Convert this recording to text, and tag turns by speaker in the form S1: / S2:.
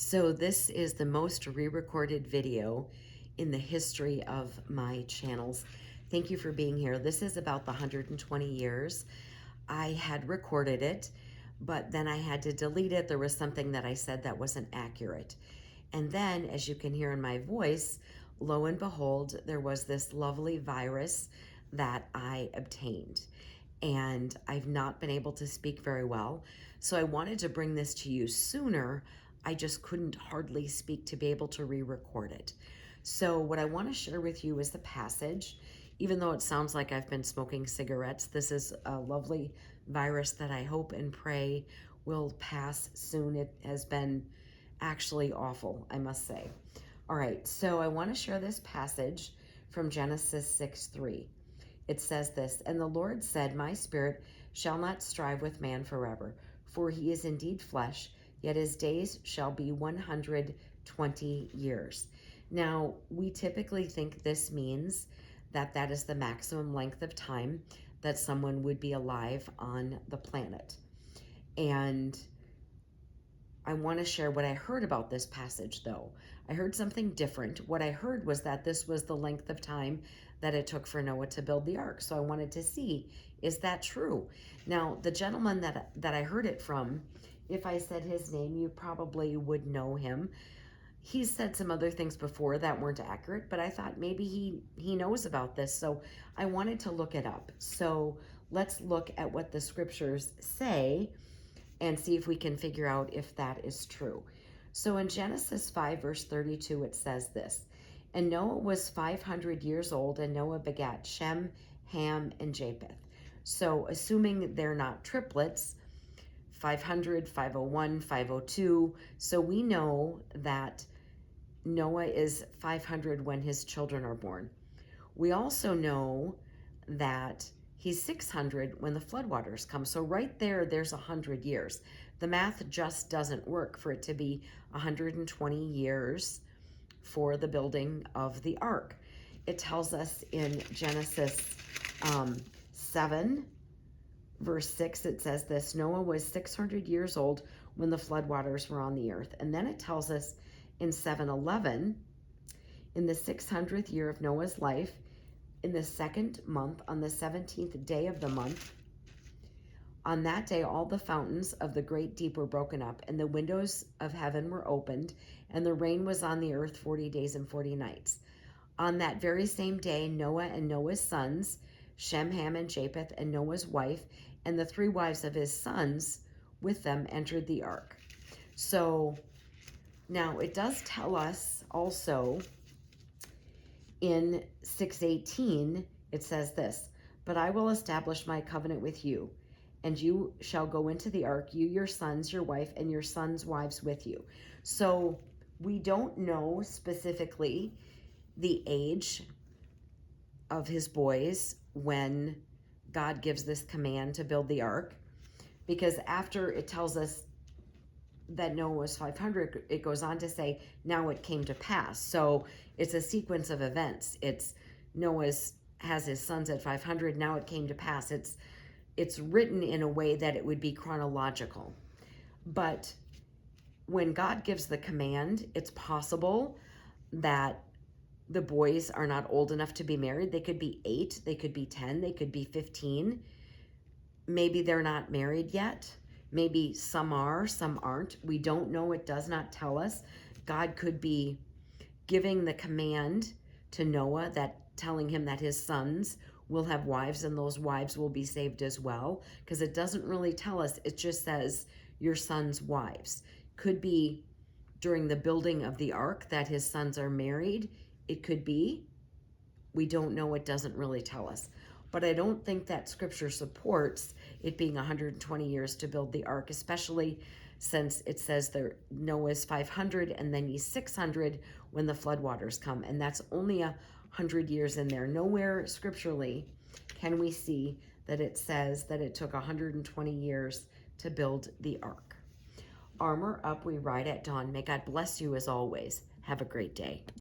S1: So this is the most re-recorded video in the history of my channels. Thank you for being here. This is about the 120 years. I had recorded it, but then I had to delete it. There was something that I said that wasn't accurate. And then, as you can hear in my voice, lo and behold, there was this lovely virus that I obtained. And I've not been able to speak very well. So I wanted to bring this to you sooner. I just couldn't hardly speak to be able to re-record it. So what I want to share with you is the passage. Even though it sounds like I've been smoking cigarettes, this is a lovely virus that I hope and pray will pass soon. It has been actually awful, I must say. All right, so I want to share this passage from Genesis 6:3. It says this, "And the Lord said, My spirit shall not strive with man forever, for he is indeed flesh, yet his days shall be 120 years. Now, we typically think this means that that is the maximum length of time that someone would be alive on the planet. And I want to share what I heard about this passage, though. I heard something different. What I heard was that this was the length of time that it took for Noah to build the ark. So I wanted to see, is that true? Now, the gentleman that I heard it from, if I said his name, you probably would know him. He's said some other things before that weren't accurate, but I thought maybe he knows about this. So I wanted to look it up. So let's look at what the scriptures say and see if we can figure out if that is true. So in Genesis 5, verse 32, it says this, "And Noah was 500 years old, and Noah begat Shem, Ham, and Japheth." So assuming they're not triplets, 500, 501, 502. So we know that Noah is 500 when his children are born. We also know that he's 600 when the floodwaters come. So right there, there's 100 years. The math just doesn't work for it to be 120 years for the building of the ark. It tells us in Genesis 7, verse 6, it says this, "Noah was 600 years old when the floodwaters were on the earth." And then it tells us in 7:11, "In the 600th year of Noah's life, in the second month, on the 17th day of the month, on that day all the fountains of the great deep were broken up, and the windows of heaven were opened, and the rain was on the earth 40 days and 40 nights. On that very same day, Noah and Noah's sons, Shem, Ham, and Japheth, and Noah's wife, and the three wives of his sons with them entered the ark." So now it does tell us also in 6:18, it says this, "But I will establish my covenant with you, and you shall go into the ark, you, your sons, your wife, and your sons' wives with you." So we don't know specifically the age of his boys when God gives this command to build the ark, because after it tells us that Noah was 500, it goes on to say, "Now it came to pass." So it's a sequence of events. It's Noah's has his sons at 500. Now it came to pass. It's written in a way that it would be chronological. But when God gives the command, it's possible that the boys are not old enough to be married. They could be 8, they could be 10, they could be 15. Maybe they're not married yet. Maybe some are, some aren't. We don't know. It does not tell us. God could be giving the command to Noah, that telling him that his sons will have wives and those wives will be saved as well, because it doesn't really tell us. It just says your sons' wives. Could be during the building of the ark that his sons are married. It could be. We don't know. It doesn't really tell us. But I don't think that scripture supports it being 120 years to build the ark, especially since it says that Noah's 500 and then he's 600 when the floodwaters come. And that's only 100 years in there. Nowhere scripturally can we see that it says that it took 120 years to build the ark. Armor up, we ride at dawn. May God bless you as always. Have a great day.